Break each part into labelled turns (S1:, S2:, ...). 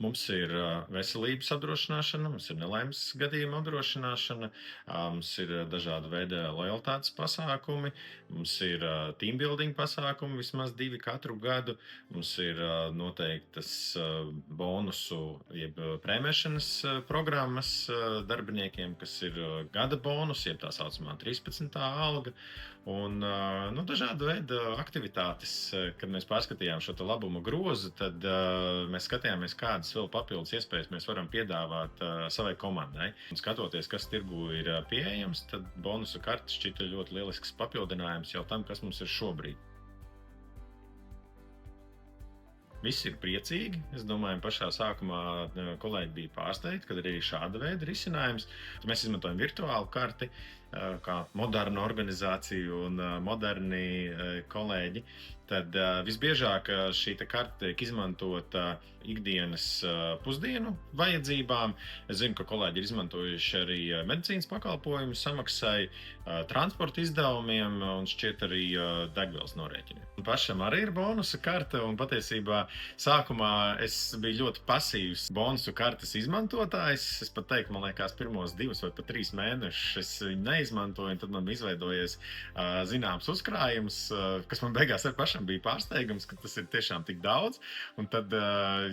S1: Mums ir veselības apdrošināšana, mums ir nelaimes gadījuma apdrošināšana, mums ir dažāda veida lojalitātes pasākumi, mums ir teambuilding pasākumi, vismaz divi katru gadu. Mums ir noteiktas bonusu, jeb prēmēšanas programmas darbiniekiem, kas ir gada bonus, jeb tā saucamā 13. alga. Un dažādu veidu aktivitātes, kad mēs pārskatījām šo labumu grozu, tad mēs skatījāmies, kādas vēl papildus iespējas mēs varam piedāvāt savai komandai. Un skatoties, kas tirgū ir pieejams, tad bonusu kartes šķita ļoti lielisks papildinājums jau tam, kas mums ir šobrīd. Visi ir priecīgi. Es domāju, pašā sākumā kolēģi bija pārsteigti, kad ir arī šāda veida risinājums. Mēs izmantojam virtuālu karti, kā moderna organizācija un moderni kolēģi. Tad visbiežāk šī karte tiek izmantota ikdienas pusdienu vajadzībām. Es zinu, ka kolēģi ir izmantojuši arī medicīnas pakalpojumu samaksai, transporta izdevumiem un šķiet arī degvielas norēķiniem. Pašam arī ir bonusu karte, un patiesībā sākumā es biju ļoti pasīvs bonusu kartes izmantotājs. Es pat teiktu, man liekas, pirmos 2 vai pat 3 mēnešus es viņu neizmantoju, un tad man izveidojies zināms uzkrājums, kas man beigās ar pašam bija pārsteigums, ka tas ir tiešām tik daudz. Un tad,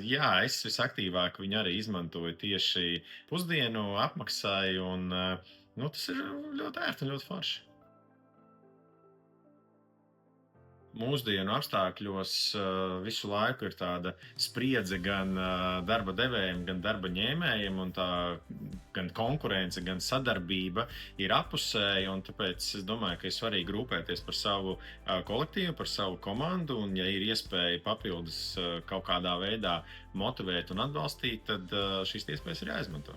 S1: es visaktīvāk viņu arī izmantoju tieši pusdienu apmaksai, un tas ir ļoti ērti un ļoti forši. Mūsdienu apstākļos visu laiku ir tāda spriedze gan darba devējiem, gan darba ņēmējiem, un tā gan konkurence, gan sadarbība ir apusēja, un tāpēc es domāju, ka ir svarīgi rūpēties par savu kolektīvu, par savu komandu, un ja ir iespēja papildus kaut kādā veidā motivēt un atbalstīt, tad šīs iespējas ir jāizmanto.